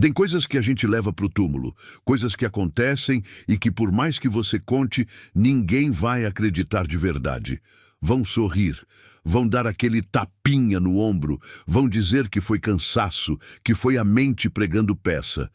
Tem coisas que a gente leva para o túmulo, coisas que acontecem e que, por mais que você conte, ninguém vai acreditar de verdade. Vão sorrir, vão dar aquele tapinha no ombro, vão dizer que foi cansaço, que foi a mente pregando peça.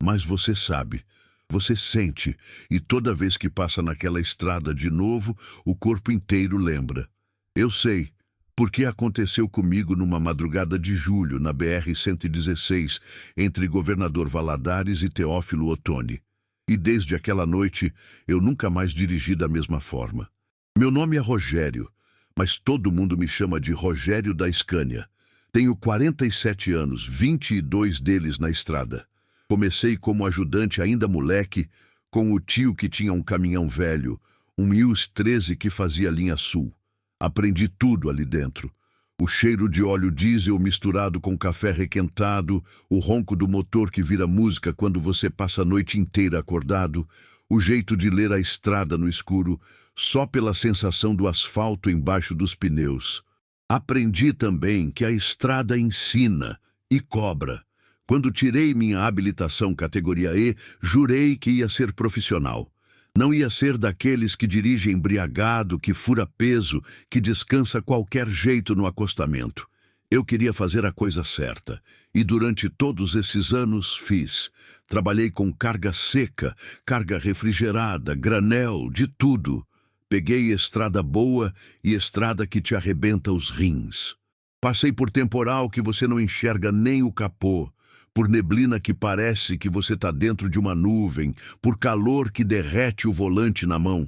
Mas você sabe, você sente, e toda vez que passa naquela estrada de novo, o corpo inteiro lembra. Eu sei, porque aconteceu comigo numa madrugada de julho, na BR-116, entre Governador Valadares e Teófilo Otoni. E desde aquela noite, eu nunca mais dirigi da mesma forma. Meu nome é Rogério, mas todo mundo me chama de Rogério da Scania. Tenho 47 anos, 22 deles na estrada. Comecei como ajudante ainda moleque, com o tio que tinha um caminhão velho, um Ius 13 que fazia linha sul. Aprendi tudo ali dentro. O cheiro de óleo diesel misturado com café requentado, o ronco do motor que vira música quando você passa a noite inteira acordado, o jeito de ler a estrada no escuro, só pela sensação do asfalto embaixo dos pneus. Aprendi também que a estrada ensina e cobra. Quando tirei minha habilitação categoria E, jurei que ia ser profissional. Não ia ser daqueles que dirige embriagado, que fura peso, que descansa qualquer jeito no acostamento. Eu queria fazer a coisa certa, e durante todos esses anos fiz. Trabalhei com carga seca, carga refrigerada, granel, de tudo. Peguei estrada boa e estrada que te arrebenta os rins. Passei por temporal que você não enxerga nem o capô, por neblina que parece que você está dentro de uma nuvem, por calor que derrete o volante na mão.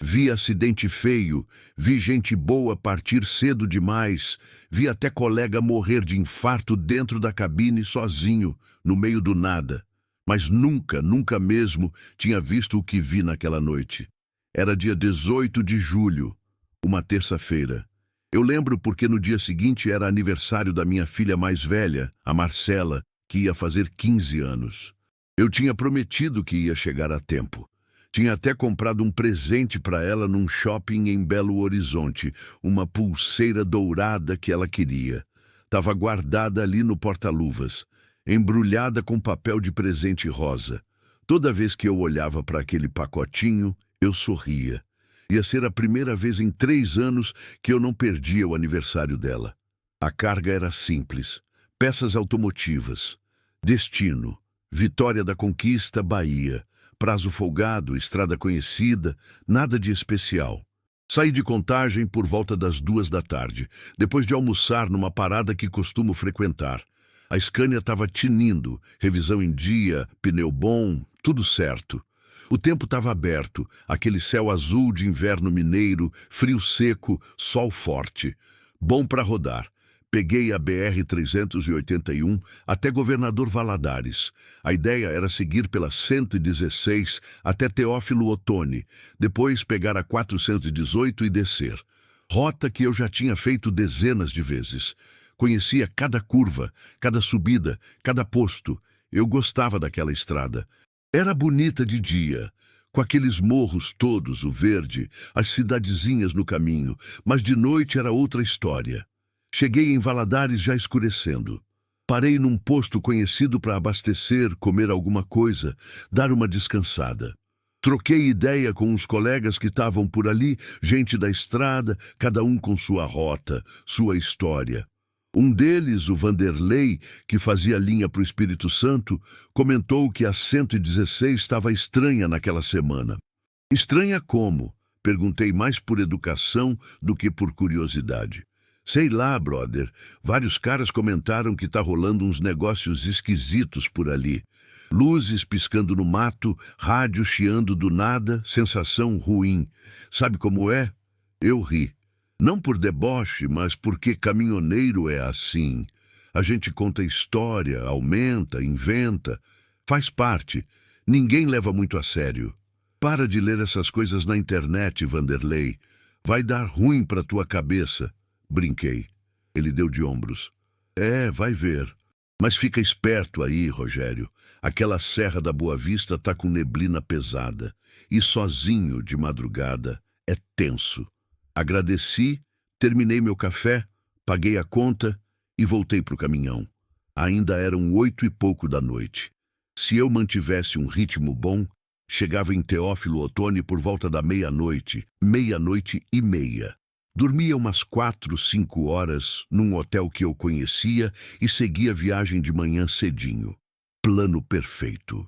Vi acidente feio, vi gente boa partir cedo demais, vi até colega morrer de infarto dentro da cabine sozinho, no meio do nada. Mas nunca, nunca mesmo tinha visto o que vi naquela noite. Era dia 18 de julho, uma terça-feira. Eu lembro porque no dia seguinte era aniversário da minha filha mais velha, a Marcela, que ia fazer 15 anos. Eu tinha prometido que ia chegar a tempo. Tinha até comprado um presente para ela num shopping em Belo Horizonte, uma pulseira dourada que ela queria. Estava guardada ali no porta-luvas, embrulhada com papel de presente rosa. Toda vez que eu olhava para aquele pacotinho, eu sorria. Ia ser a primeira vez em 3 anos que eu não perdia o aniversário dela. A carga era simples. Peças automotivas. Destino. Vitória da Conquista, Bahia. Prazo folgado, estrada conhecida, nada de especial. Saí de Contagem por volta das 2 da tarde, depois de almoçar numa parada que costumo frequentar. A Scania estava tinindo, revisão em dia, pneu bom, tudo certo. O tempo estava aberto, aquele céu azul de inverno mineiro, frio seco, sol forte. Bom para rodar. Peguei a BR-381 até Governador Valadares. A ideia era seguir pela 116 até Teófilo Otoni, depois pegar a 418 e descer. Rota que eu já tinha feito dezenas de vezes. Conhecia cada curva, cada subida, cada posto. Eu gostava daquela estrada. Era bonita de dia, com aqueles morros todos, o verde, as cidadezinhas no caminho, mas de noite era outra história. Cheguei em Valadares já escurecendo. Parei num posto conhecido para abastecer, comer alguma coisa, dar uma descansada. Troquei ideia com os colegas que estavam por ali, gente da estrada, cada um com sua rota, sua história. Um deles, o Vanderlei, que fazia linha para o Espírito Santo, comentou que a 116 estava estranha naquela semana. Estranha como? Perguntei mais por educação do que por curiosidade. Sei lá, brother. Vários caras comentaram que tá rolando uns negócios esquisitos por ali. Luzes piscando no mato, rádio chiando do nada, sensação ruim. Sabe como é? Eu ri. Não por deboche, mas porque caminhoneiro é assim. A gente conta história, aumenta, inventa. Faz parte. Ninguém leva muito a sério. Para de ler essas coisas na internet, Vanderlei. Vai dar ruim pra tua cabeça. Brinquei. Ele deu de ombros. É, vai ver. Mas fica esperto aí, Rogério. Aquela Serra da Boa Vista tá com neblina pesada. E sozinho, de madrugada, é tenso. Agradeci, terminei meu café, paguei a conta e voltei pro caminhão. Ainda eram 8 e pouco da noite. Se eu mantivesse um ritmo bom, chegava em Teófilo Otoni por volta da meia-noite, meia-noite e meia. Dormia umas 4, 5 horas num hotel que eu conhecia e seguia a viagem de manhã cedinho. Plano perfeito.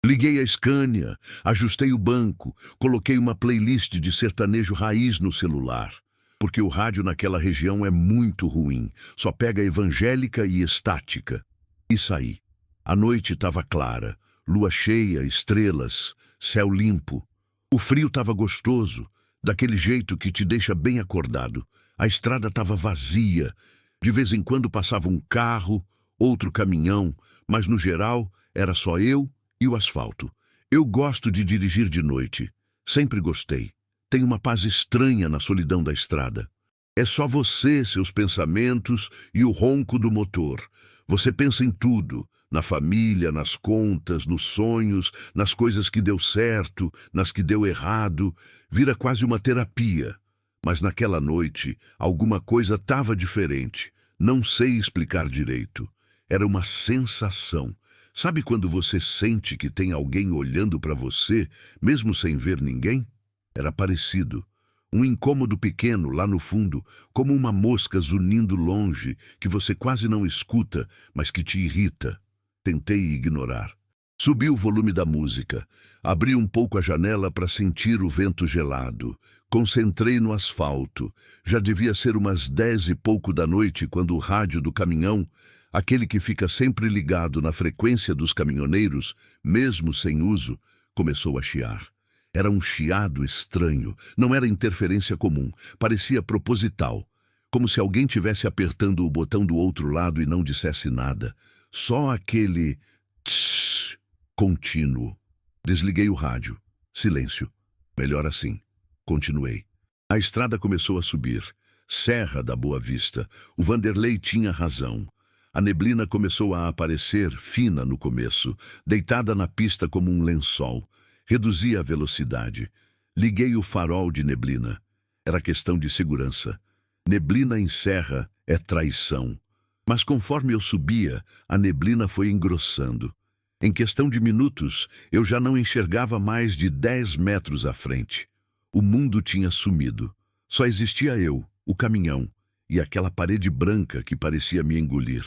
Liguei a Scania, ajustei o banco, coloquei uma playlist de sertanejo raiz no celular, porque o rádio naquela região é muito ruim, só pega evangélica e estática. E saí. A noite estava clara, lua cheia, estrelas, céu limpo. O frio estava gostoso, daquele jeito que te deixa bem acordado. A estrada estava vazia, de vez em quando passava um carro, outro caminhão, mas no geral era só eu e o asfalto. Eu gosto de dirigir de noite. Sempre gostei. Tem uma paz estranha na solidão da estrada. É só você, seus pensamentos e o ronco do motor. Você pensa em tudo, na família, nas contas, nos sonhos, nas coisas que deu certo, nas que deu errado. Vira quase uma terapia. Mas naquela noite, alguma coisa estava diferente. Não sei explicar direito. Era uma sensação. Sabe quando você sente que tem alguém olhando para você, mesmo sem ver ninguém? Era parecido. Um incômodo pequeno lá no fundo, como uma mosca zunindo longe, que você quase não escuta, mas que te irrita. Tentei ignorar. Subi o volume da música. Abri um pouco a janela para sentir o vento gelado. Concentrei no asfalto. Já devia ser umas 10 e pouco da noite quando o rádio do caminhão, aquele que fica sempre ligado na frequência dos caminhoneiros, mesmo sem uso, começou a chiar. Era um chiado estranho, não era interferência comum, parecia proposital, como se alguém tivesse apertando o botão do outro lado e não dissesse nada. Só aquele tsh contínuo. Desliguei o rádio. Silêncio. Melhor assim. Continuei. A estrada começou a subir. Serra da Boa Vista. O Vanderlei tinha razão. A neblina começou a aparecer, fina no começo, deitada na pista como um lençol. Reduzi a velocidade. Liguei o farol de neblina. Era questão de segurança. Neblina em serra é traição. Mas conforme eu subia, a neblina foi engrossando. Em questão de minutos, eu já não enxergava mais de 10 metros à frente. O mundo tinha sumido. Só existia eu, o caminhão, e aquela parede branca que parecia me engolir.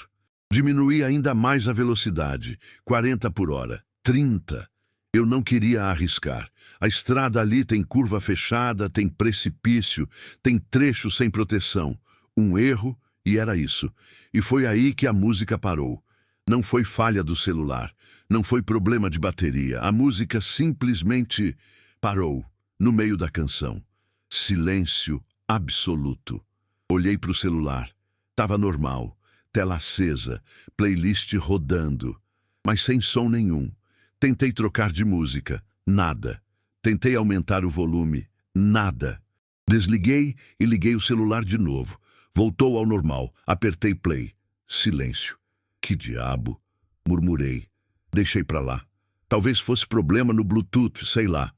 Diminuí ainda mais a velocidade, 40 por hora, 30. Eu não queria arriscar. A estrada ali tem curva fechada, tem precipício, tem trecho sem proteção. Um erro, e era isso. E foi aí que a música parou. Não foi falha do celular, não foi problema de bateria. A música simplesmente parou, no meio da canção. Silêncio absoluto. Olhei para o celular. Tava normal. Tela acesa, playlist rodando, mas sem som nenhum. Tentei trocar de música, nada. Tentei aumentar o volume, nada. Desliguei e liguei o celular de novo. Voltou ao normal, apertei play. Silêncio. Que diabo? Murmurei. Deixei pra lá. Talvez fosse problema no Bluetooth, sei lá.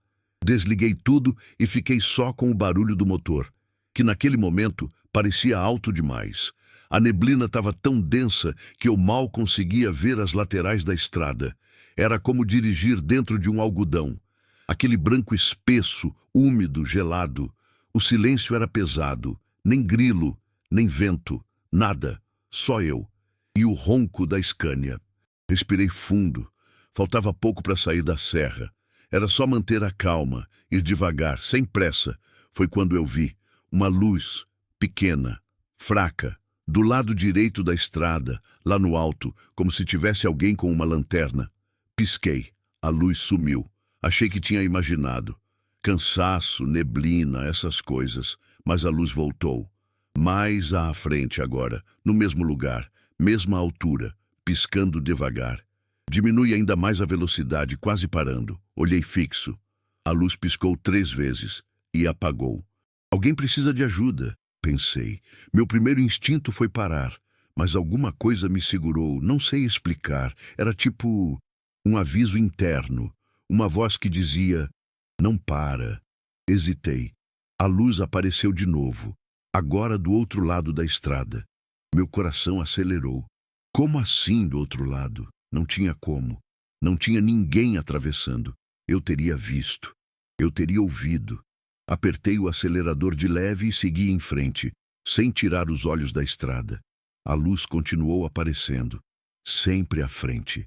Desliguei tudo e fiquei só com o barulho do motor, que naquele momento parecia alto demais. A neblina estava tão densa que eu mal conseguia ver as laterais da estrada. Era como dirigir dentro de um algodão. Aquele branco espesso, úmido, gelado. O silêncio era pesado. Nem grilo, nem vento, nada. Só eu. E o ronco da Scania. Respirei fundo. Faltava pouco para sair da serra. Era só manter a calma, ir devagar, sem pressa. Foi quando eu vi uma luz, pequena, fraca, do lado direito da estrada, lá no alto, como se tivesse alguém com uma lanterna. Pisquei. A luz sumiu. Achei que tinha imaginado. Cansaço, neblina, essas coisas. Mas a luz voltou. Mais à frente agora, no mesmo lugar, mesma altura, piscando devagar. Diminui ainda mais a velocidade, quase parando. Olhei fixo. A luz piscou 3 vezes e apagou. Alguém precisa de ajuda, pensei. Meu primeiro instinto foi parar, mas alguma coisa me segurou, não sei explicar. Era tipo um aviso interno, uma voz que dizia, não para. Hesitei. A luz apareceu de novo, agora do outro lado da estrada. Meu coração acelerou. Como assim do outro lado? Não tinha como. Não tinha ninguém atravessando. Eu teria visto. Eu teria ouvido. Apertei o acelerador de leve e segui em frente, sem tirar os olhos da estrada. A luz continuou aparecendo, sempre à frente,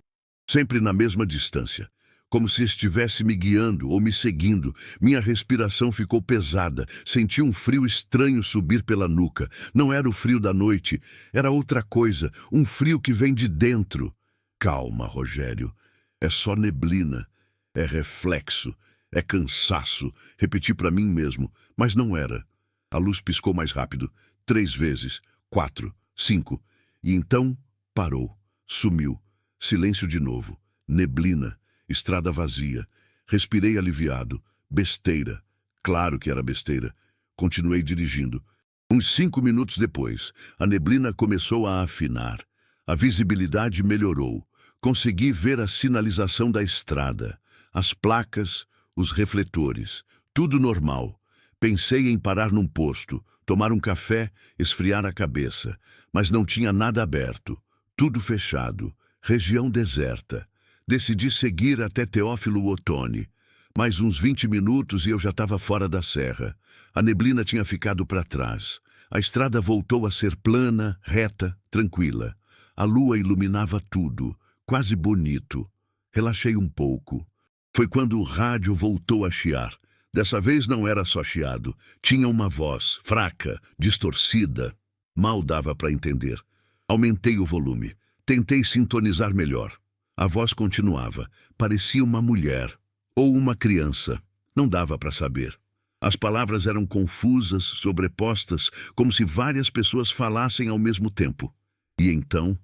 sempre na mesma distância, como se estivesse me guiando ou me seguindo. Minha respiração ficou pesada, senti um frio estranho subir pela nuca. Não era o frio da noite, era outra coisa, um frio que vem de dentro. Calma, Rogério, é só neblina, é reflexo, é cansaço, repeti para mim mesmo, mas não era. A luz piscou mais rápido, 3 vezes, 4, 5, e então parou, sumiu. Silêncio de novo, neblina, estrada vazia. Respirei aliviado. Besteira. Claro que era besteira. Continuei dirigindo. Uns 5 minutos depois, a neblina começou a afinar. A visibilidade melhorou. Consegui ver a sinalização da estrada, as placas, os refletores, tudo normal. Pensei em parar num posto, tomar um café, esfriar a cabeça, mas não tinha nada aberto, tudo fechado, região deserta. Decidi seguir até Teófilo Otoni. Mais uns 20 minutos e eu já estava fora da serra. A neblina tinha ficado para trás. A estrada voltou a ser plana, reta, tranquila. A lua iluminava tudo, quase bonito. Relaxei um pouco. Foi quando o rádio voltou a chiar. Dessa vez não era só chiado. Tinha uma voz, fraca, distorcida. Mal dava para entender. Aumentei o volume. Tentei sintonizar melhor. A voz continuava. Parecia uma mulher. Ou uma criança. Não dava para saber. As palavras eram confusas, sobrepostas, como se várias pessoas falassem ao mesmo tempo. E então,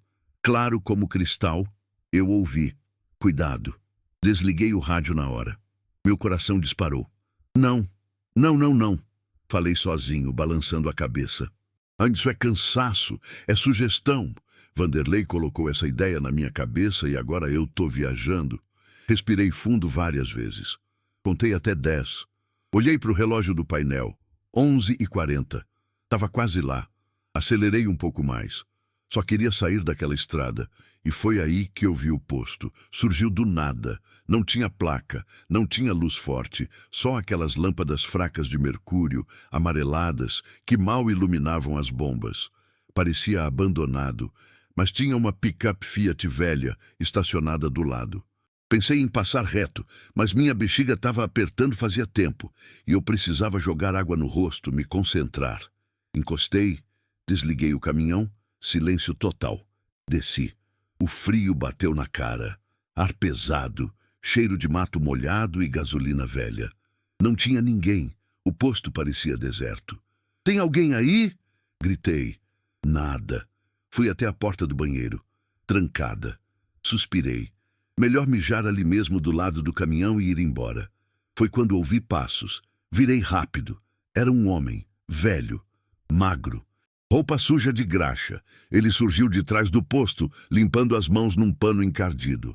claro como cristal, eu ouvi. Cuidado. Desliguei o rádio na hora. Meu coração disparou. Não, não, não, não. Falei sozinho, balançando a cabeça. Isso é cansaço, é sugestão. Vanderlei colocou essa ideia na minha cabeça e agora eu tô viajando. Respirei fundo várias vezes. Contei até 10. Olhei para o relógio do painel. 11h40. Tava quase lá. Acelerei um pouco mais. Só queria sair daquela estrada. E foi aí que eu vi o posto. Surgiu do nada. Não tinha placa, não tinha luz forte. Só aquelas lâmpadas fracas de mercúrio, amareladas, que mal iluminavam as bombas. Parecia abandonado, mas tinha uma picape Fiat velha estacionada do lado. Pensei em passar reto, mas minha bexiga estava apertando fazia tempo, e eu precisava jogar água no rosto, me concentrar. Encostei, desliguei o caminhão, silêncio total. Desci. O frio bateu na cara. Ar pesado, cheiro de mato molhado e gasolina velha. Não tinha ninguém. O posto parecia deserto. Tem alguém aí? Gritei. Nada. Fui até a porta do banheiro. Trancada. Suspirei. Melhor mijar ali mesmo do lado do caminhão e ir embora. Foi quando ouvi passos. Virei rápido. Era um homem, velho, magro. Roupa suja de graxa. Ele surgiu de trás do posto, limpando as mãos num pano encardido.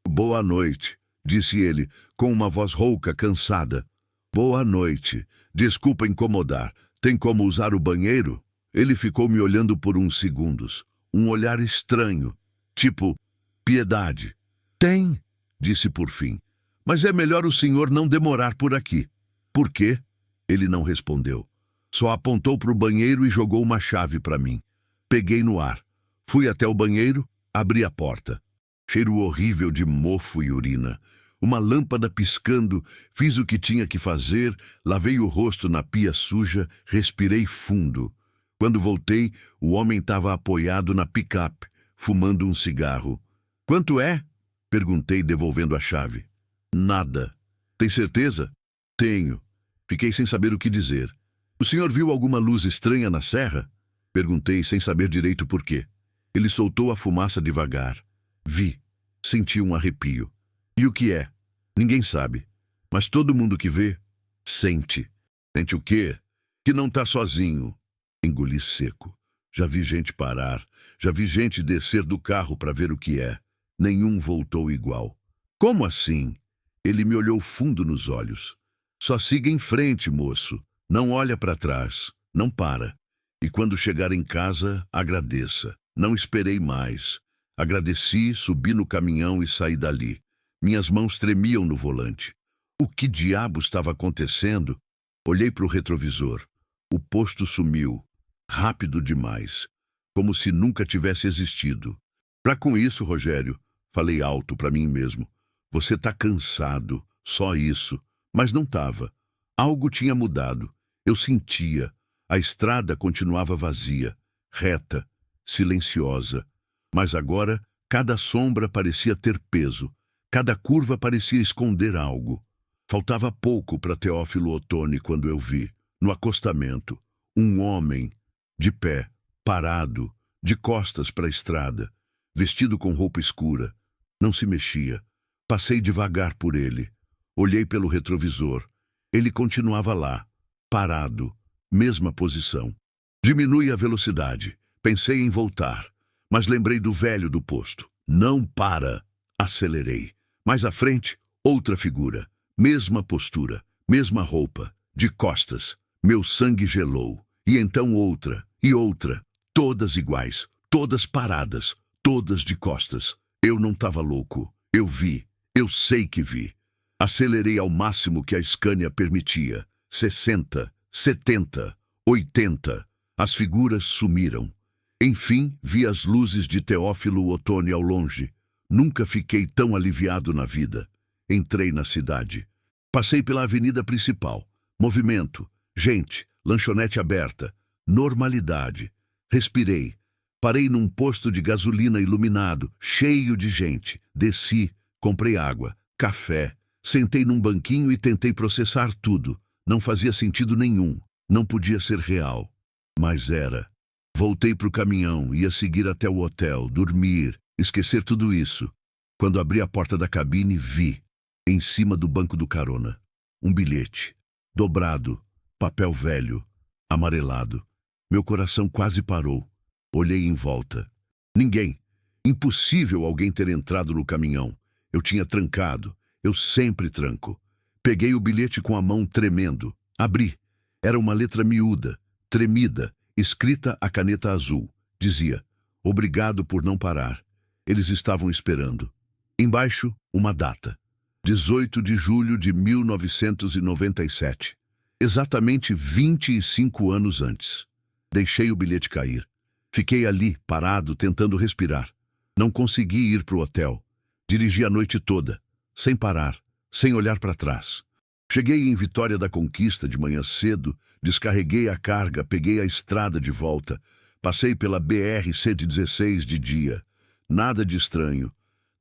Boa noite, disse ele, com uma voz rouca, cansada. Boa noite. Desculpa incomodar. Tem como usar o banheiro? Ele ficou me olhando por uns segundos. Um olhar estranho, tipo, piedade. Tem, disse por fim. Mas é melhor o senhor não demorar por aqui. Por quê? Ele não respondeu. Só apontou para o banheiro e jogou uma chave para mim. Peguei no ar. Fui até o banheiro, abri a porta. Cheiro horrível de mofo e urina. Uma lâmpada piscando, fiz o que tinha que fazer, lavei o rosto na pia suja, respirei fundo. Quando voltei, o homem estava apoiado na picape, fumando um cigarro. Quanto é? Perguntei, devolvendo a chave. Nada. Tem certeza? Tenho. Fiquei sem saber o que dizer. O senhor viu alguma luz estranha na serra? Perguntei, sem saber direito por quê. Ele soltou a fumaça devagar. Vi. Senti um arrepio. E o que é? Ninguém sabe. Mas todo mundo que vê, sente. Sente o quê? Que não tá sozinho. Engoli seco. Já vi gente parar. Já vi gente descer do carro para ver o que é. Nenhum voltou igual. Como assim? Ele me olhou fundo nos olhos. Só siga em frente, moço. Não olha para trás. Não para. E quando chegar em casa, agradeça. Não esperei mais. Agradeci, subi no caminhão e saí dali. Minhas mãos tremiam no volante. O que diabo estava acontecendo? Olhei para o retrovisor. O posto sumiu. Rápido demais. Como se nunca tivesse existido. Para com isso, Rogério, falei alto para mim mesmo. Você tá cansado, só isso. Mas não tava. Algo tinha mudado. Eu sentia. A estrada continuava vazia, reta, silenciosa. Mas agora, cada sombra parecia ter peso. Cada curva parecia esconder algo. Faltava pouco para Teófilo Otoni quando eu vi, no acostamento, um homem, de pé, parado, de costas para a estrada, vestido com roupa escura. Não se mexia. Passei devagar por ele. Olhei pelo retrovisor. Ele continuava lá, parado, mesma posição. Diminui a velocidade. Pensei em voltar, mas lembrei do velho do posto. Não para! Acelerei. Mais à frente, outra figura. Mesma postura, mesma roupa, de costas. Meu sangue gelou. E então outra, e outra. Todas iguais, todas paradas, todas de costas. Eu não estava louco. Eu vi. Eu sei que vi. Acelerei ao máximo que a Scania permitia. 60, 70, 80. As figuras sumiram. Enfim, vi as luzes de Teófilo Otoni ao longe. Nunca fiquei tão aliviado na vida. Entrei na cidade. Passei pela avenida principal. Movimento, gente, lanchonete aberta, normalidade. Respirei. Parei num posto de gasolina iluminado, cheio de gente. Desci, comprei água, café. Sentei num banquinho e tentei processar tudo. Não fazia sentido nenhum. Não podia ser real. Mas era. Voltei para o caminhão, ia seguir até o hotel, dormir, esquecer tudo isso. Quando abri a porta da cabine, vi, em cima do banco do carona, um bilhete, dobrado, papel velho, amarelado. Meu coração quase parou. Olhei em volta. Ninguém. Impossível alguém ter entrado no caminhão. Eu tinha trancado. Eu sempre tranco. Peguei o bilhete com a mão tremendo. Abri. Era uma letra miúda, tremida, escrita a caneta azul. Dizia, obrigado por não parar. Eles estavam esperando. Embaixo, uma data. 18 de julho de 1997. Exatamente 25 anos antes. Deixei o bilhete cair. Fiquei ali, parado, tentando respirar. Não consegui ir para o hotel. Dirigi a noite toda, sem parar, sem olhar para trás. Cheguei em Vitória da Conquista de manhã cedo, descarreguei a carga, peguei a estrada de volta. Passei pela BR-116 de dia. Nada de estranho,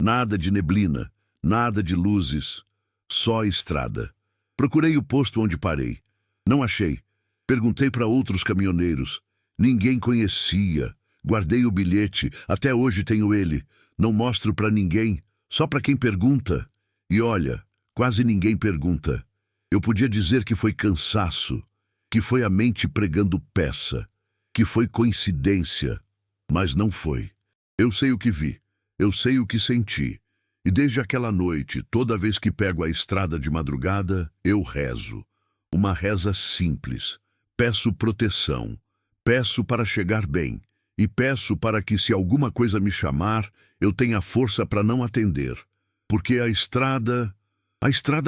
nada de neblina, nada de luzes, só estrada. Procurei o posto onde parei. Não achei. Perguntei para outros caminhoneiros. Ninguém conhecia. Guardei o bilhete, até hoje tenho ele. Não mostro para ninguém, só para quem pergunta. E olha, quase ninguém pergunta. Eu podia dizer que foi cansaço, que foi a mente pregando peça, que foi coincidência, mas não foi. Eu sei o que vi, eu sei o que senti. E desde aquela noite, toda vez que pego a estrada de madrugada, eu rezo. Uma reza simples. Peço proteção. Peço para chegar bem. E peço para que, se alguma coisa me chamar, eu tenha força para não atender. Porque a estrada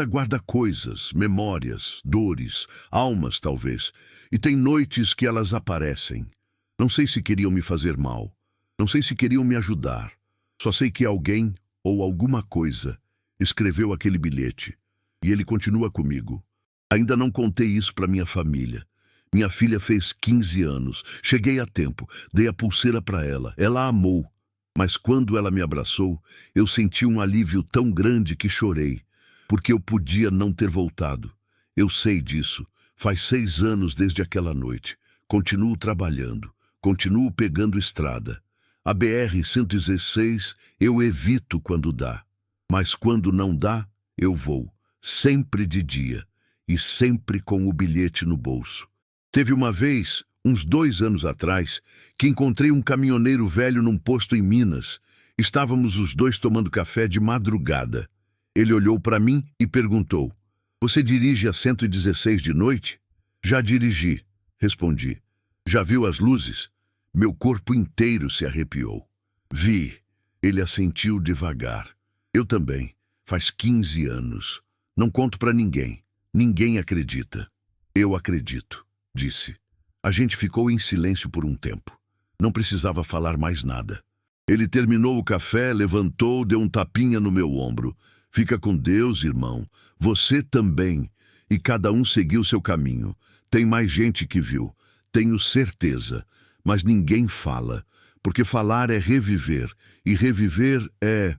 guarda coisas, memórias, dores, almas talvez. E tem noites que elas aparecem. Não sei se queriam me fazer mal. Não sei se queriam me ajudar. Só sei que alguém ou alguma coisa escreveu aquele bilhete. E ele continua comigo. Ainda não contei isso para minha família. Minha filha fez 15 anos. Cheguei a tempo. Dei a pulseira para ela. Ela amou. Mas quando ela me abraçou, eu senti um alívio tão grande que chorei. Porque eu podia não ter voltado. Eu sei disso. Faz 6 anos desde aquela noite. Continuo trabalhando. Continuo pegando estrada. A BR-116 eu evito quando dá. Mas quando não dá, eu vou. Sempre de dia. E sempre com o bilhete no bolso. Teve uma vez, uns 2 anos atrás, que encontrei um caminhoneiro velho num posto em Minas. Estávamos os dois tomando café de madrugada. Ele olhou para mim e perguntou, você dirige a 116 de noite? Já dirigi, respondi. Já viu as luzes? Meu corpo inteiro se arrepiou. Vi. Ele assentiu devagar. Eu também. Faz 15 anos. Não conto pra ninguém. Ninguém acredita. Eu acredito, disse. A gente ficou em silêncio por um tempo. Não precisava falar mais nada. Ele terminou o café, levantou, deu um tapinha no meu ombro. Fica com Deus, irmão. Você também. E cada um seguiu seu caminho. Tem mais gente que viu. Tenho certeza. Mas ninguém fala. Porque falar é reviver. E reviver é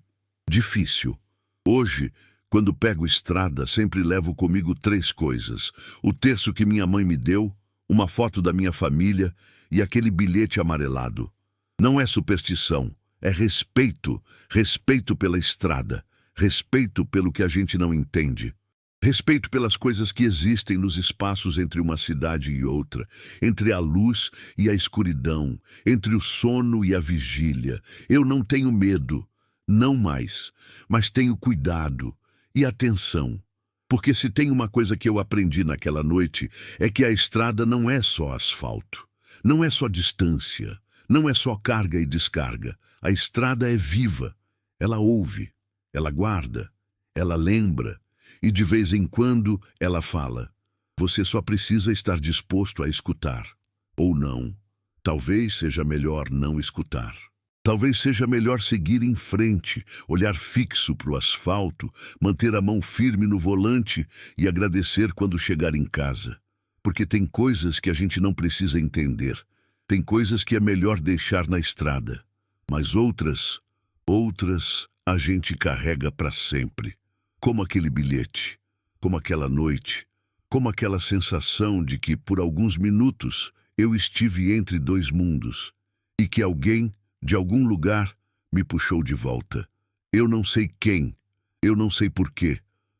difícil. Hoje, quando pego estrada, sempre levo comigo 3 coisas. O terço que minha mãe me deu, uma foto da minha família e aquele bilhete amarelado. Não é superstição, é respeito. Respeito pela estrada. Respeito pelo que a gente não entende. Respeito pelas coisas que existem nos espaços entre uma cidade e outra, entre a luz e a escuridão, entre o sono e a vigília. Eu não tenho medo, não mais, mas tenho cuidado e atenção. Porque se tem uma coisa que eu aprendi naquela noite, é que a estrada não é só asfalto, não é só distância, não é só carga e descarga. A estrada é viva, ela ouve, ela guarda, ela lembra. E de vez em quando ela fala. Você só precisa estar disposto a escutar. Ou não. Talvez seja melhor não escutar. Talvez seja melhor seguir em frente, olhar fixo para o asfalto, manter a mão firme no volante e agradecer quando chegar em casa. Porque tem coisas que a gente não precisa entender. Tem coisas que é melhor deixar na estrada. Mas outras a gente carrega para sempre. Como aquele bilhete, como aquela noite, como aquela sensação de que, por alguns minutos, eu estive entre 2 mundos e que alguém, de algum lugar, me puxou de volta. Eu não sei quem, eu não sei porquê,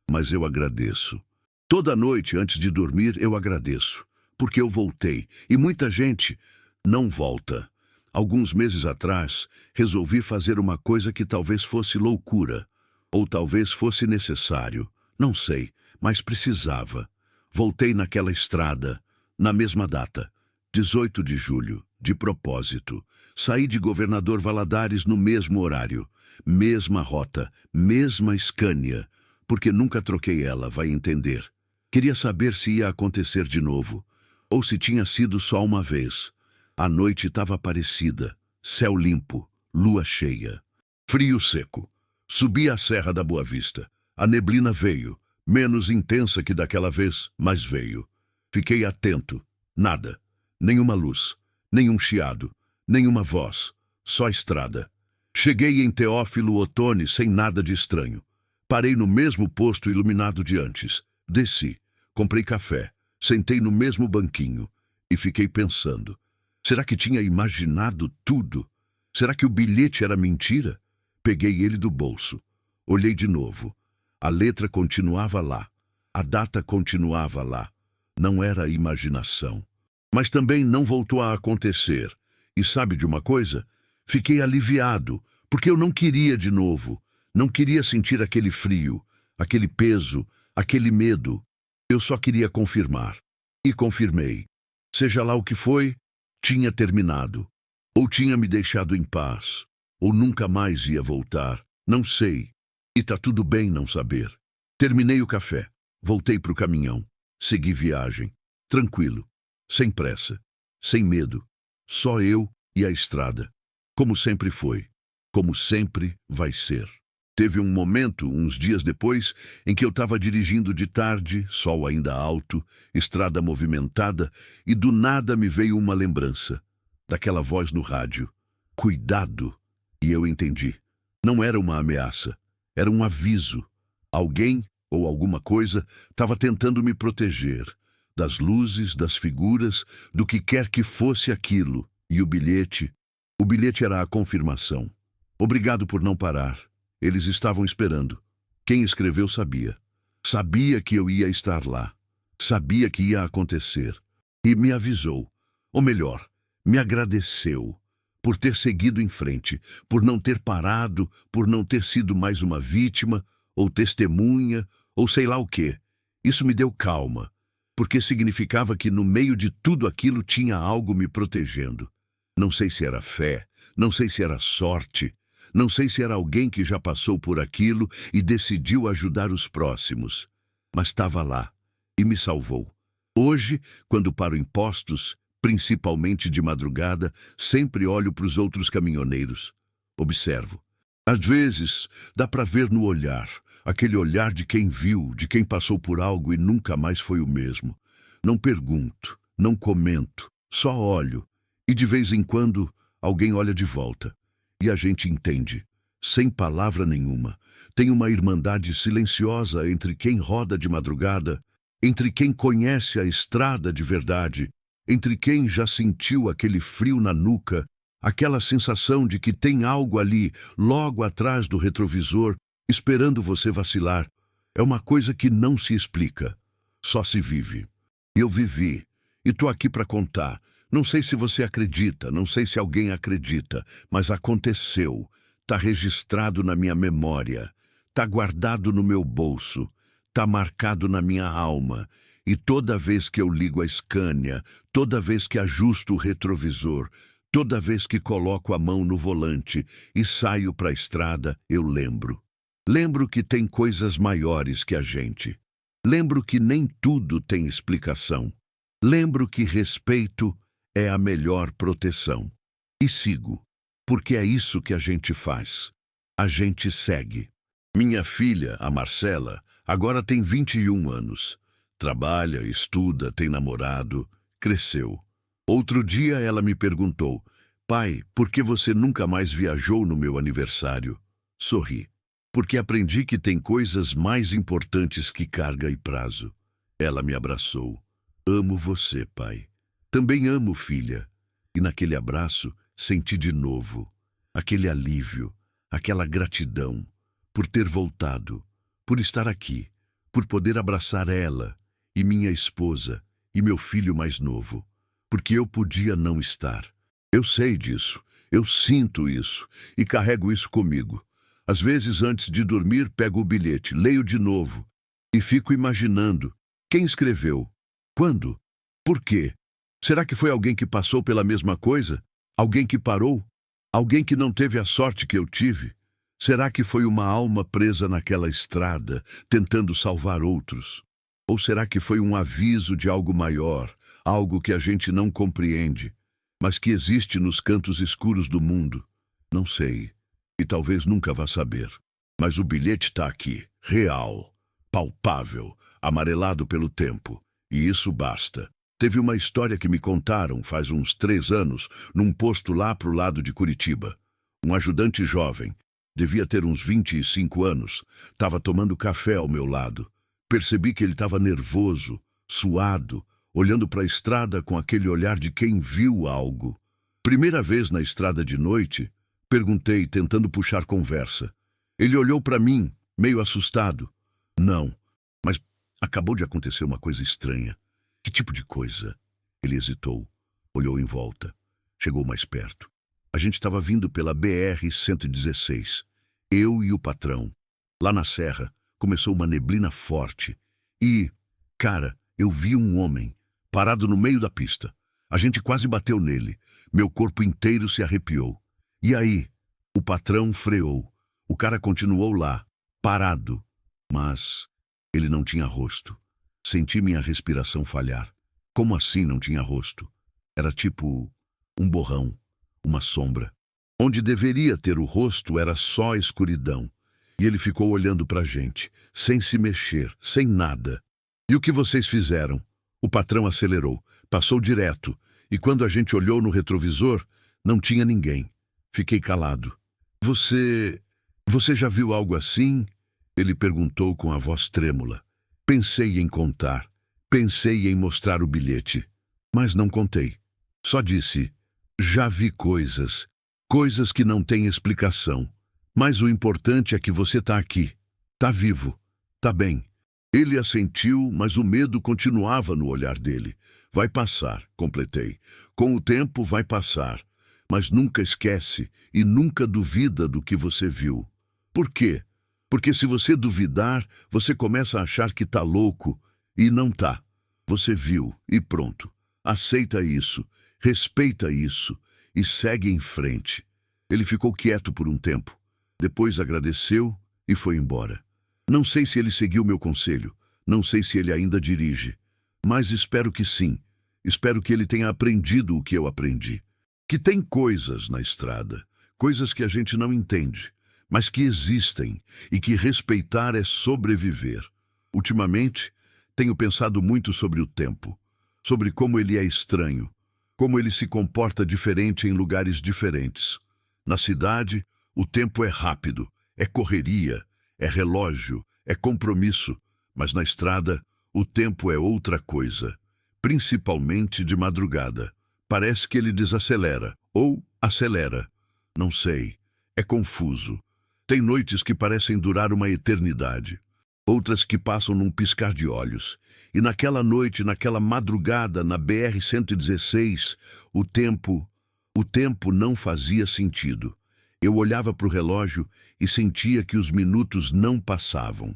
mas eu agradeço. Toda noite, antes de dormir, eu agradeço, porque eu voltei, e muita gente não volta. Alguns meses atrás, resolvi fazer uma coisa que talvez fosse loucura. Ou talvez fosse necessário, não sei, mas precisava. Voltei naquela estrada, na mesma data, 18 de julho, de propósito. Saí de Governador Valadares no mesmo horário, mesma rota, mesma Scania, porque nunca troquei ela, vai entender. Queria saber se ia acontecer de novo, ou se tinha sido só uma vez. A noite estava parecida, céu limpo, lua cheia. Frio seco. Subi a Serra da Boa Vista. A neblina veio, menos intensa que daquela vez, mas veio. Fiquei atento. Nada. Nenhuma luz, nenhum chiado, nenhuma voz. Só estrada. Cheguei em Teófilo Otoni sem nada de estranho. Parei no mesmo posto iluminado de antes. Desci. Comprei café. Sentei no mesmo banquinho. E fiquei pensando. Será que tinha imaginado tudo? Será que o bilhete era mentira? Peguei ele do bolso. Olhei de novo. A letra continuava lá. A data continuava lá. Não era imaginação. Mas também não voltou a acontecer. E sabe de uma coisa? Fiquei aliviado, porque eu não queria de novo. Não queria sentir aquele frio, aquele peso, aquele medo. Eu só queria confirmar. E confirmei. Seja lá o que foi, tinha terminado. Ou tinha me deixado em paz. Ou nunca mais ia voltar, não sei. E tá tudo bem não saber. Terminei o café, voltei pro caminhão, segui viagem, tranquilo, sem pressa, sem medo, só eu e a estrada. Como sempre foi, como sempre vai ser. Teve um momento, uns dias depois, em que eu estava dirigindo de tarde, sol ainda alto, estrada movimentada, e do nada me veio uma lembrança, daquela voz no rádio. Cuidado! E eu entendi. Não era uma ameaça, era um aviso. Alguém ou alguma coisa estava tentando me proteger das luzes, das figuras, do que quer que fosse aquilo. E o bilhete era a confirmação. Obrigado por não parar. Eles estavam esperando. Quem escreveu sabia. Sabia que eu ia estar lá. Sabia que ia acontecer. E me avisou. Ou melhor, me agradeceu. Por ter seguido em frente, por não ter parado, por não ter sido mais uma vítima, ou testemunha, ou sei lá o quê. Isso me deu calma, porque significava que no meio de tudo aquilo tinha algo me protegendo. Não sei se era fé, não sei se era sorte, Não sei se era alguém que já passou por aquilo e decidiu ajudar os próximos. Mas estava lá e me salvou. Hoje, quando paro em postos, principalmente de madrugada, sempre olho para os outros caminhoneiros. Observo. Às vezes, dá para ver no olhar, aquele olhar de quem viu, de quem passou por algo e nunca mais foi o mesmo. Não pergunto, não comento, só olho. E de vez em quando, alguém olha de volta. E a gente entende, sem palavra nenhuma. Tem uma irmandade silenciosa entre quem roda de madrugada, entre quem conhece a estrada de verdade, entre quem já sentiu aquele frio na nuca, aquela sensação de que tem algo ali, logo atrás do retrovisor, esperando você vacilar. É uma coisa que não se explica, só se vive. Eu vivi, e tô aqui para contar. Não sei se você acredita, não sei se alguém acredita, mas aconteceu. Tá registrado na minha memória, tá guardado no meu bolso, tá marcado na minha alma. E toda vez que eu ligo a Scania, toda vez que ajusto o retrovisor, toda vez que coloco a mão no volante e saio para a estrada, eu lembro. Lembro que tem coisas maiores que a gente. Lembro que nem tudo tem explicação. Lembro que respeito é a melhor proteção. E sigo, porque é isso que a gente faz. A gente segue. Minha filha, a Marcela, agora tem 21 anos. Trabalha, estuda, tem namorado, cresceu. Outro dia ela me perguntou: pai, por que você nunca mais viajou no meu aniversário? Sorri. Porque aprendi que tem coisas mais importantes que carga e prazo. Ela me abraçou. Amo você, pai. Também amo, filha. E naquele abraço senti de novo aquele alívio, aquela gratidão por ter voltado, por estar aqui, por poder abraçar ela e minha esposa e meu filho mais novo, porque eu podia não estar. Eu sei disso, eu sinto isso e carrego isso comigo. Às vezes, antes de dormir, pego o bilhete, leio de novo e fico imaginando quem escreveu, quando, por quê. Será que foi alguém que passou pela mesma coisa? Alguém que parou? Alguém que não teve a sorte que eu tive? Será que foi uma alma presa naquela estrada, tentando salvar outros? Ou será que foi um aviso de algo maior, algo que a gente não compreende, mas que existe nos cantos escuros do mundo? Não sei, e talvez nunca vá saber. Mas o bilhete está aqui, real, palpável, amarelado pelo tempo, e isso basta. Teve uma história que me contaram faz uns 3 anos, num posto lá pro lado de Curitiba. Um ajudante jovem, devia ter uns 25 anos, estava tomando café ao meu lado. Percebi que ele estava nervoso, suado, olhando para a estrada com aquele olhar de quem viu algo. Primeira vez na estrada de noite, perguntei, tentando puxar conversa. Ele olhou para mim, meio assustado. Não, mas acabou de acontecer uma coisa estranha. Que tipo de coisa? Ele hesitou, olhou em volta, chegou mais perto. A gente estava vindo pela BR-116, eu e o patrão. Lá na serra, começou uma neblina forte e, cara, eu vi um homem parado no meio da pista. A gente quase bateu nele, meu corpo inteiro se arrepiou. E aí, o patrão freou. O cara continuou lá, parado, mas ele não tinha rosto. Senti minha respiração falhar. Como assim não tinha rosto? Era tipo um borrão, uma sombra. Onde deveria ter o rosto era só escuridão. E ele ficou olhando pra gente, sem se mexer, sem nada. E o que vocês fizeram? O patrão acelerou, passou direto, e quando a gente olhou no retrovisor, não tinha ninguém. Fiquei calado. Você já viu algo assim? Ele perguntou com a voz trêmula. Pensei em contar, pensei em mostrar o bilhete, mas não contei. Só disse, já vi coisas, coisas que não têm explicação. Mas o importante é que você está aqui, está vivo, está bem. Ele assentiu, mas o medo continuava no olhar dele. Vai passar, completei. Com o tempo vai passar, mas nunca esquece e nunca duvida do que você viu. Por quê? Porque se você duvidar, você começa a achar que tá louco, e não tá. Você viu, e pronto. Aceita isso, respeita isso, e segue em frente. Ele ficou quieto por um tempo, Depois agradeceu e foi embora. Não sei se ele seguiu meu conselho, não sei se ele ainda dirige, mas espero que sim. Espero que ele tenha aprendido o que eu aprendi. Que tem coisas na estrada, coisas que a gente não entende, mas que existem e que respeitar é sobreviver. Ultimamente, tenho pensado muito sobre o tempo, sobre como ele é estranho, como ele se comporta diferente em lugares diferentes. Na cidade, o tempo é rápido, é correria, é relógio, é compromisso, mas na estrada, o tempo é outra coisa, principalmente de madrugada. Parece que ele desacelera, ou acelera. Não sei, é confuso. Tem noites que parecem durar uma eternidade, outras que passam num piscar de olhos. E naquela noite, naquela madrugada, na BR-116, o tempo não fazia sentido. Eu olhava para o relógio e sentia que os minutos não passavam,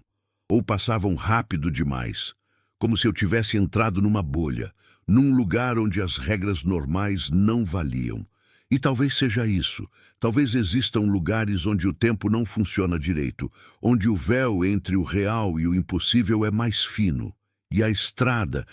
ou passavam rápido demais, como se eu tivesse entrado numa bolha, num lugar onde as regras normais não valiam. E talvez seja isso. Talvez existam lugares onde o tempo não funciona direito, onde o véu entre o real e o impossível é mais fino. E a estrada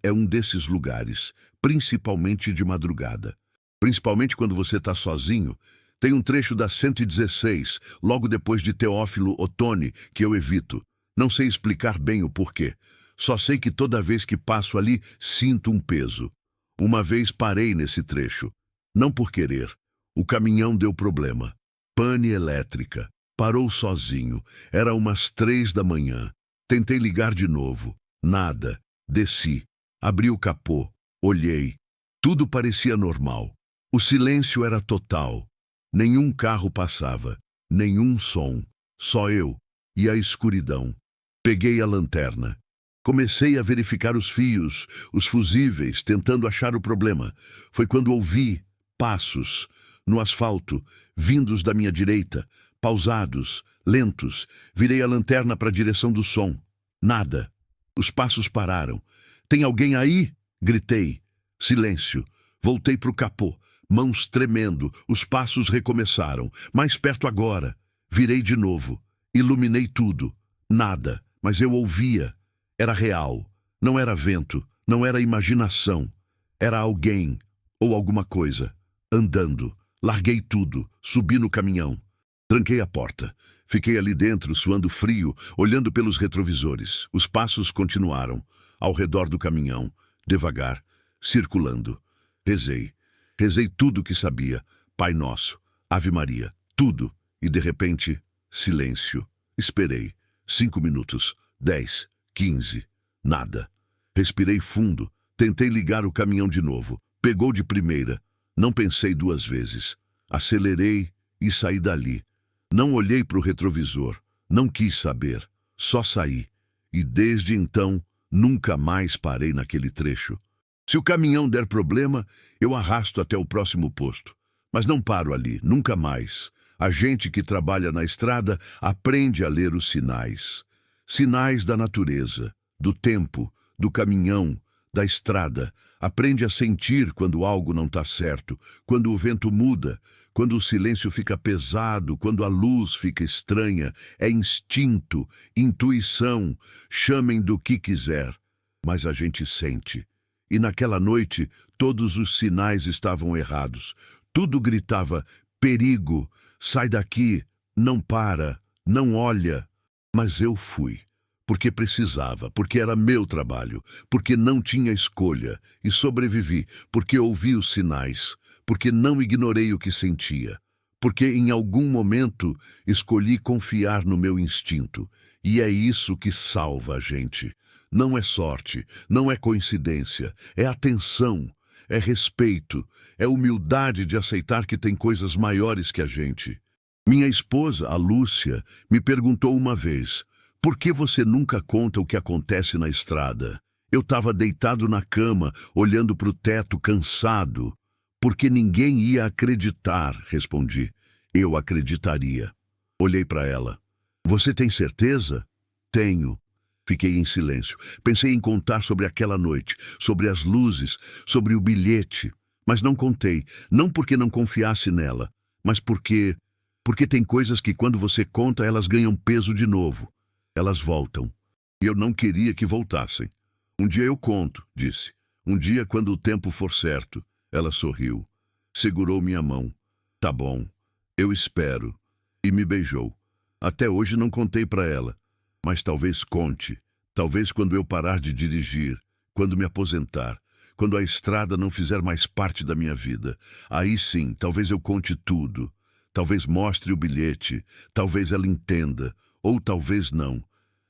é um desses lugares, principalmente de madrugada. Principalmente quando você está sozinho. Tem um trecho da 116, logo depois de Teófilo Otoni, que eu evito. Não sei explicar bem o porquê. Só sei que toda vez que passo ali, sinto um peso. Uma vez parei nesse trecho. Não por querer. O caminhão deu problema. Pane elétrica. Parou sozinho. Era umas 3 da manhã. Tentei ligar de novo. Nada. Desci. Abri o capô. Olhei. Tudo parecia normal. O silêncio era total. Nenhum carro passava. Nenhum som. Só eu. E a escuridão. Peguei a lanterna. Comecei a verificar os fios, os fusíveis, tentando achar o problema. Foi quando ouvi passos no asfalto, vindos da minha direita, pausados, lentos. Virei a lanterna para a direção do som. Nada. Os passos pararam. Tem alguém aí? Gritei. Silêncio. Voltei para o capô, mãos tremendo. Os passos recomeçaram. Mais perto agora. Virei de novo. Iluminei tudo. Nada. Mas eu ouvia. Era real. Não era vento. Não era imaginação. Era alguém ou alguma coisa. Andando. Larguei tudo. Subi no caminhão. Tranquei a porta. Fiquei ali dentro, suando frio, olhando pelos retrovisores. Os passos continuaram. Ao redor do caminhão. Devagar. Circulando. Rezei. Rezei tudo o que sabia. Pai Nosso. Ave Maria. Tudo. E de repente, silêncio. Esperei. 5 minutos. 10. 15. Nada. Respirei fundo. Tentei ligar o caminhão de novo. Pegou de primeira. Não pensei 2 vezes. Acelerei e saí dali. Não olhei para o retrovisor. Não quis saber. Só saí. E desde então, nunca mais parei naquele trecho. Se o caminhão der problema, eu arrasto até o próximo posto. Mas não paro ali, nunca mais. A gente que trabalha na estrada aprende a ler os sinais. Sinais da natureza, do tempo, do caminhão, da estrada. Aprende a sentir quando algo não está certo, quando o vento muda, quando o silêncio fica pesado, quando a luz fica estranha. É instinto, intuição, chamem do que quiser. Mas a gente sente. E naquela noite, todos os sinais estavam errados. Tudo gritava, perigo, sai daqui, não para, não olha. Mas eu fui, porque precisava, porque era meu trabalho, porque não tinha escolha, e sobrevivi, porque ouvi os sinais, porque não ignorei o que sentia, porque em algum momento escolhi confiar no meu instinto, e é isso que salva a gente. Não é sorte, não é coincidência, é atenção, é respeito, é humildade de aceitar que tem coisas maiores que a gente. Minha esposa, a Lúcia, me perguntou uma vez: por que você nunca conta o que acontece na estrada? Eu estava deitado na cama, olhando para o teto, cansado. Porque ninguém ia acreditar, respondi. Eu acreditaria. Olhei para ela. Você tem certeza? Tenho. Fiquei em silêncio. Pensei em contar sobre aquela noite, sobre as luzes, sobre o bilhete. Mas não contei, não porque não confiasse nela, mas porque Porque tem coisas que quando você conta, elas ganham peso de novo. Elas voltam. E eu não queria que voltassem. Um dia eu conto, disse. Um dia, quando o tempo for certo. Ela sorriu. Segurou minha mão. Tá bom. Eu espero. E me beijou. Até hoje não contei para ela. Mas talvez conte. Talvez quando eu parar de dirigir. Quando me aposentar. Quando a estrada não fizer mais parte da minha vida. Aí sim, talvez eu conte tudo. Talvez mostre o bilhete. Talvez ela entenda. Ou talvez não.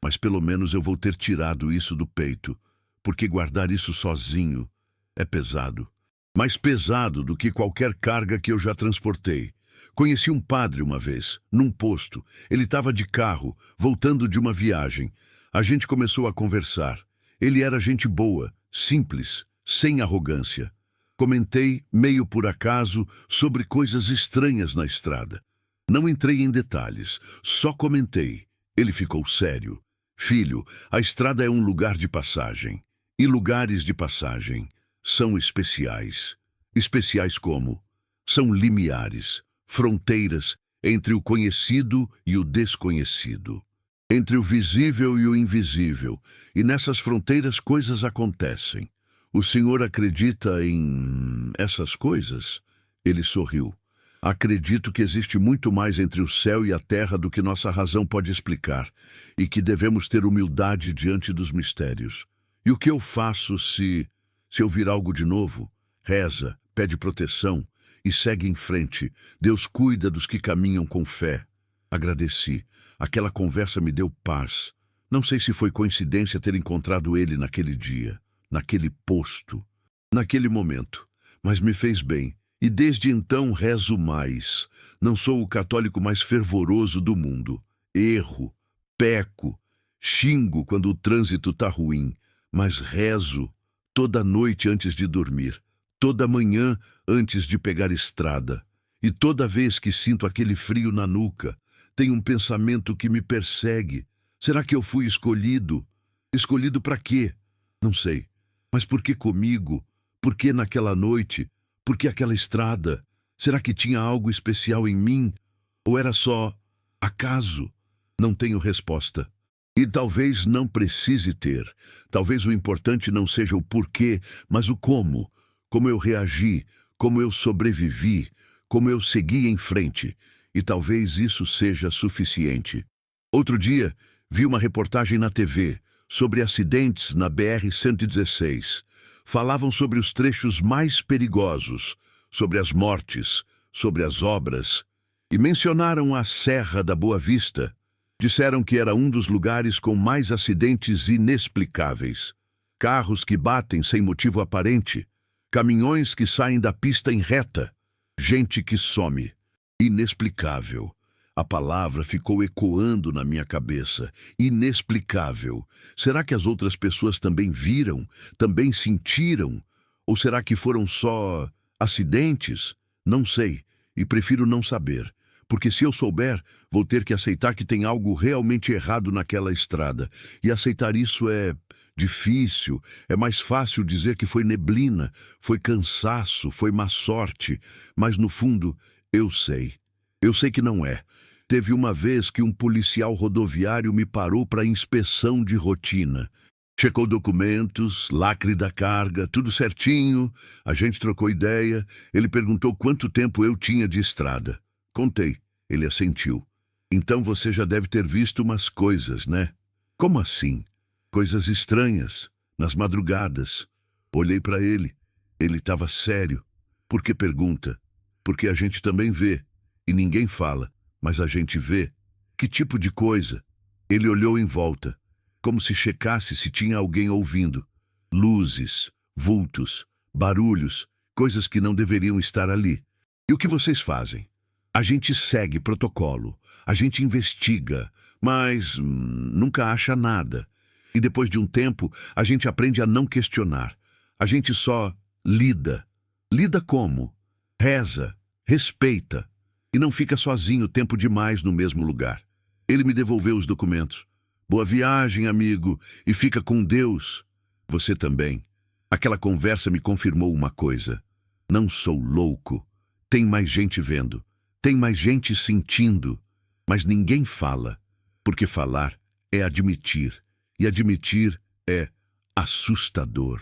Mas pelo menos eu vou ter tirado isso do peito. Porque guardar isso sozinho é pesado. Mais pesado do que qualquer carga que eu já transportei. Conheci um padre uma vez, num posto. Ele estava de carro, voltando de uma viagem. A gente começou a conversar. Ele era gente boa, simples, sem arrogância. Comentei, meio por acaso, sobre coisas estranhas na estrada. Não entrei em detalhes, só comentei. Ele ficou sério. Filho, a estrada é um lugar de passagem. E lugares de passagem são especiais. Especiais como? São limiares, fronteiras entre o conhecido e o desconhecido. Entre o visível e o invisível. E nessas fronteiras coisas acontecem. O senhor acredita em essas coisas? Ele sorriu. Acredito que existe muito mais entre o céu e a terra do que nossa razão pode explicar, e que devemos ter humildade diante dos mistérios. E o que eu faço se eu vir algo de novo? Reza, pede proteção e segue em frente. Deus cuida dos que caminham com fé. Agradeci. Aquela conversa me deu paz. Não sei se foi coincidência ter encontrado ele naquele dia, naquele posto, naquele momento, mas me fez bem. E desde então rezo mais. Não sou o católico mais fervoroso do mundo. Erro, peco, xingo quando o trânsito tá ruim, mas rezo toda noite antes de dormir, toda manhã antes de pegar estrada. E toda vez que sinto aquele frio na nuca, tem um pensamento que me persegue. Será que eu fui escolhido? Escolhido para quê? Não sei. Mas por que comigo? Por que naquela noite? Por que aquela estrada? Será que tinha algo especial em mim? Ou era só acaso? Não tenho resposta. E talvez não precise ter. Talvez o importante não seja o porquê, mas o como. Como eu reagi, como eu sobrevivi, como eu segui em frente. E talvez isso seja suficiente. Outro dia, vi uma reportagem na TV sobre acidentes na BR-116. Falavam sobre os trechos mais perigosos, sobre as mortes, sobre as obras, e mencionaram a Serra da Boa Vista. Disseram que era um dos lugares com mais acidentes inexplicáveis. Carros que batem sem motivo aparente, caminhões que saem da pista em reta, gente que some. Inexplicável. A palavra ficou ecoando na minha cabeça. Inexplicável. Será que as outras pessoas também viram? Também sentiram? Ou será que foram só acidentes? Não sei, e prefiro não saber. Porque se eu souber, vou ter que aceitar que tem algo realmente errado naquela estrada. E aceitar isso é difícil. É mais fácil dizer que foi neblina, foi cansaço, foi má sorte. Mas no fundo, eu sei. Eu sei que não é. Teve uma vez que um policial rodoviário me parou para inspeção de rotina. Checou documentos, lacre da carga, tudo certinho. A gente trocou ideia. Ele perguntou quanto tempo eu tinha de estrada. Contei. Ele assentiu. Então você já deve ter visto umas coisas, né? Como assim? Coisas estranhas, nas madrugadas. Olhei para ele. Ele estava sério. Por que pergunta? Porque a gente também vê. E ninguém fala. Mas a gente vê. Que tipo de coisa? Ele olhou em volta, como se checasse se tinha alguém ouvindo. Luzes, vultos, barulhos, coisas que não deveriam estar ali. E o que vocês fazem? A gente segue protocolo, a gente investiga, mas nunca acha nada. E depois de um tempo, a gente aprende a não questionar. A gente só lida. Lida como? Reza, respeita. E não fica sozinho tempo demais no mesmo lugar. Ele me devolveu os documentos. Boa viagem, amigo, e fica com Deus. Você também. Aquela conversa me confirmou uma coisa. Não sou louco. Tem mais gente vendo. Tem mais gente sentindo, mas ninguém fala, porque falar é admitir, e admitir é assustador.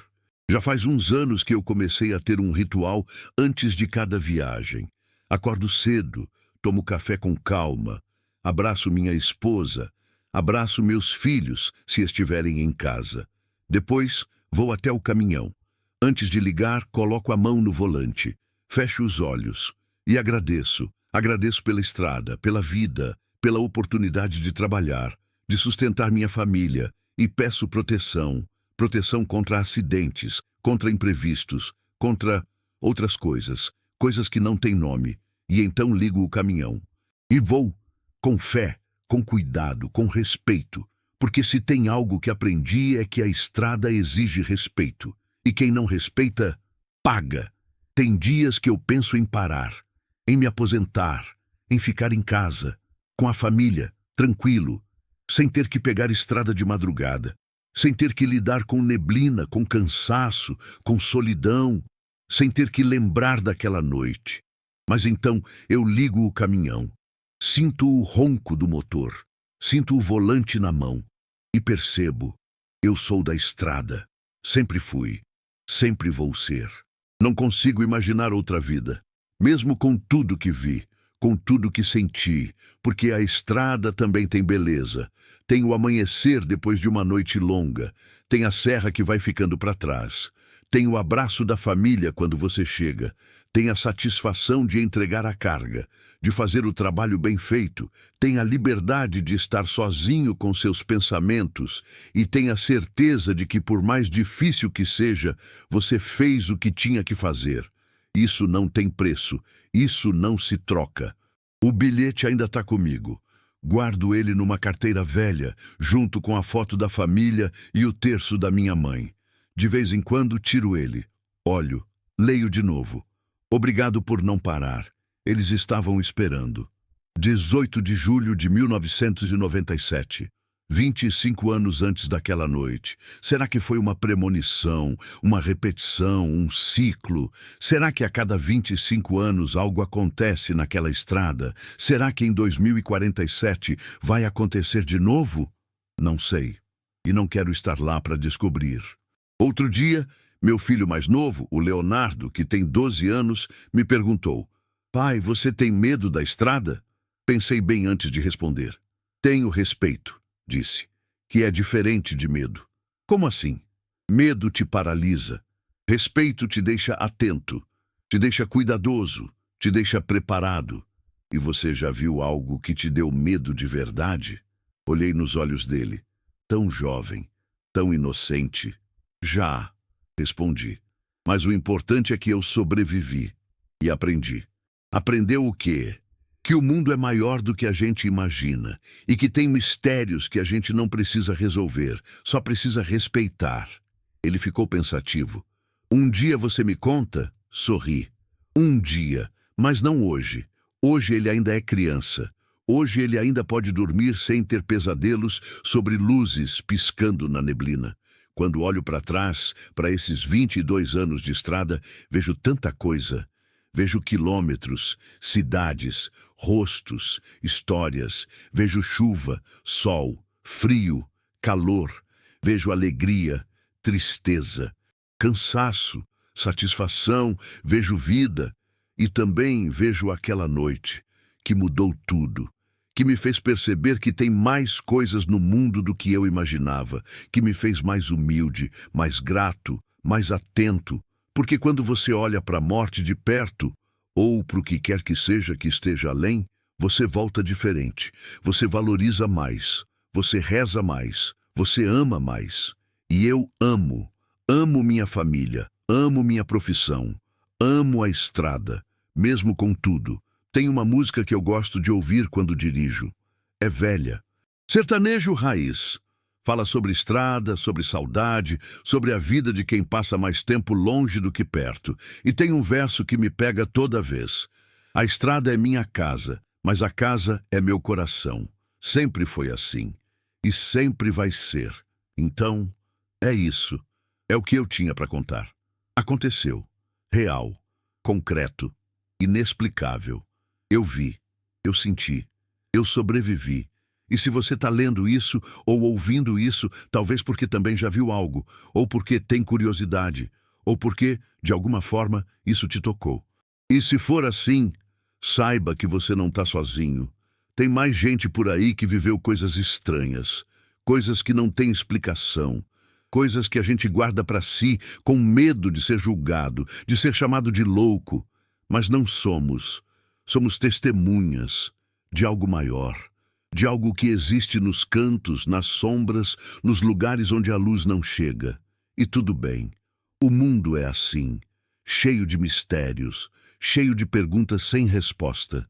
Já faz uns anos que eu comecei a ter um ritual antes de cada viagem. Acordo cedo, tomo café com calma, abraço minha esposa, abraço meus filhos se estiverem em casa. Depois, vou até o caminhão. Antes de ligar, coloco a mão no volante, fecho os olhos e agradeço. Agradeço pela estrada, pela vida, pela oportunidade de trabalhar, de sustentar minha família e peço proteção. Proteção contra acidentes, contra imprevistos, contra outras coisas, coisas que não têm nome. E então ligo o caminhão. E vou, com fé, com cuidado, com respeito, porque se tem algo que aprendi é que a estrada exige respeito. E quem não respeita, paga. Tem dias que eu penso em parar, em me aposentar, em ficar em casa, com a família, tranquilo, sem ter que pegar estrada de madrugada, sem ter que lidar com neblina, com cansaço, com solidão, sem ter que lembrar daquela noite. Mas então eu ligo o caminhão, sinto o ronco do motor, sinto o volante na mão e percebo, eu sou da estrada, sempre fui, sempre vou ser. Não consigo imaginar outra vida, mesmo com tudo que vi, com tudo que senti, porque a estrada também tem beleza. Tem o amanhecer depois de uma noite longa, tem a serra que vai ficando para trás, tem o abraço da família quando você chega, tem a satisfação de entregar a carga, de fazer o trabalho bem feito, tem a liberdade de estar sozinho com seus pensamentos e tem a certeza de que, por mais difícil que seja, você fez o que tinha que fazer. Isso não tem preço, isso não se troca. O bilhete ainda está comigo. Guardo ele numa carteira velha, junto com a foto da família e o terço da minha mãe. De vez em quando tiro ele, olho, leio de novo. Obrigado por não parar. Eles estavam esperando. 18 de julho de 1997. 25 anos antes daquela noite. Será que foi uma premonição, uma repetição, um ciclo? Será que a cada 25 anos algo acontece naquela estrada? Será que em 2047 vai acontecer de novo? Não sei. E não quero estar lá para descobrir. Outro dia, meu filho mais novo, o Leonardo, que tem 12 anos, me perguntou: pai, você tem medo da estrada? Pensei bem antes de responder. Tenho respeito, disse, que é diferente de medo. Como assim? Medo te paralisa. Respeito te deixa atento, te deixa cuidadoso, te deixa preparado. E você já viu algo que te deu medo de verdade? Olhei nos olhos dele, tão jovem, tão inocente. Já, respondi. Mas o importante é que eu sobrevivi e aprendi. Aprendeu o quê? Que o mundo é maior do que a gente imagina e que tem mistérios que a gente não precisa resolver, só precisa respeitar. Ele ficou pensativo. Um dia você me conta? Sorri. Um dia, mas não hoje. Hoje ele ainda é criança. Hoje ele ainda pode dormir sem ter pesadelos sobre luzes piscando na neblina. Quando olho para trás, para esses 22 anos de estrada, vejo tanta coisa. Vejo quilômetros, cidades, rostos, histórias. Vejo chuva, sol, frio, calor. Vejo alegria, tristeza, cansaço, satisfação. Vejo vida e também vejo aquela noite que mudou tudo, que me fez perceber que tem mais coisas no mundo do que eu imaginava, que me fez mais humilde, mais grato, mais atento. Porque quando você olha para a morte de perto, ou para o que quer que seja que esteja além, você volta diferente, você valoriza mais, você reza mais, você ama mais. E eu amo, amo minha família, amo minha profissão, amo a estrada, mesmo com tudo. Tem uma música que eu gosto de ouvir quando dirijo. É velha. Sertanejo raiz. Fala sobre estrada, sobre saudade, sobre a vida de quem passa mais tempo longe do que perto. E tem um verso que me pega toda vez. A estrada é minha casa, mas a casa é meu coração. Sempre foi assim. E sempre vai ser. Então, é isso. É o que eu tinha para contar. Aconteceu. Real. Concreto. Inexplicável. Eu vi, eu senti, eu sobrevivi. E se você está lendo isso ou ouvindo isso, talvez porque também já viu algo, ou porque tem curiosidade, ou porque, de alguma forma, isso te tocou. E se for assim, saiba que você não está sozinho. Tem mais gente por aí que viveu coisas estranhas, coisas que não têm explicação, coisas que a gente guarda para si com medo de ser julgado, de ser chamado de louco. Mas não somos. Somos testemunhas de algo maior, de algo que existe nos cantos, nas sombras, nos lugares onde a luz não chega. E tudo bem. O mundo é assim, cheio de mistérios, cheio de perguntas sem resposta.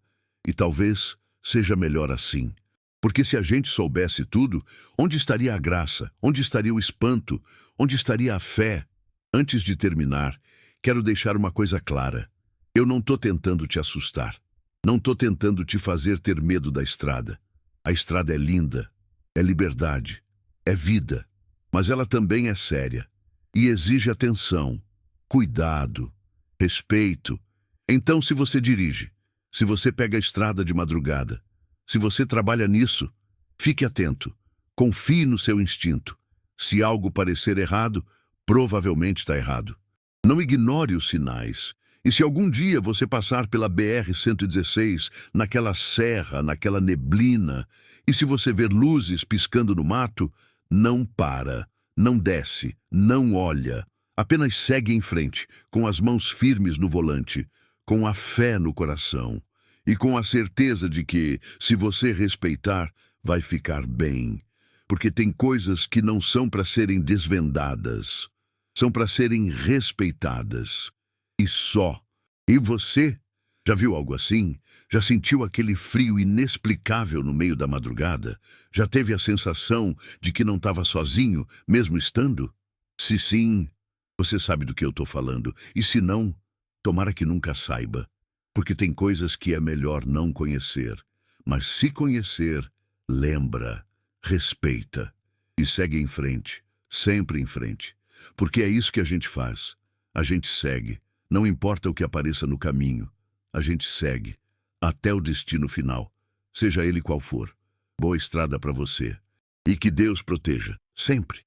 E talvez seja melhor assim. Porque se a gente soubesse tudo, onde estaria a graça? Onde estaria o espanto? Onde estaria a fé? Antes de terminar, quero deixar uma coisa clara. Eu não estou tentando te assustar. Não estou tentando te fazer ter medo da estrada. A estrada é linda, é liberdade, é vida. Mas ela também é séria e exige atenção, cuidado, respeito. Então, se você dirige, se você pega a estrada de madrugada, se você trabalha nisso, fique atento, confie no seu instinto. Se algo parecer errado, provavelmente está errado. Não ignore os sinais. E se algum dia você passar pela BR-116, naquela serra, naquela neblina, e se você ver luzes piscando no mato, não para, não desce, não olha. Apenas segue em frente, com as mãos firmes no volante, com a fé no coração e com a certeza de que, se você respeitar, vai ficar bem. Porque tem coisas que não são para serem desvendadas, são para serem respeitadas. E só. E você? Já viu algo assim? Já sentiu aquele frio inexplicável no meio da madrugada? Já teve a sensação de que não estava sozinho, mesmo estando? Se sim, você sabe do que eu estou falando. E se não, tomara que nunca saiba. Porque tem coisas que é melhor não conhecer. Mas se conhecer, lembra, respeita e segue em frente, sempre em frente. Porque é isso que a gente faz. A gente segue. Não importa o que apareça no caminho, a gente segue, até o destino final, seja ele qual for. Boa estrada para você. E que Deus proteja, sempre.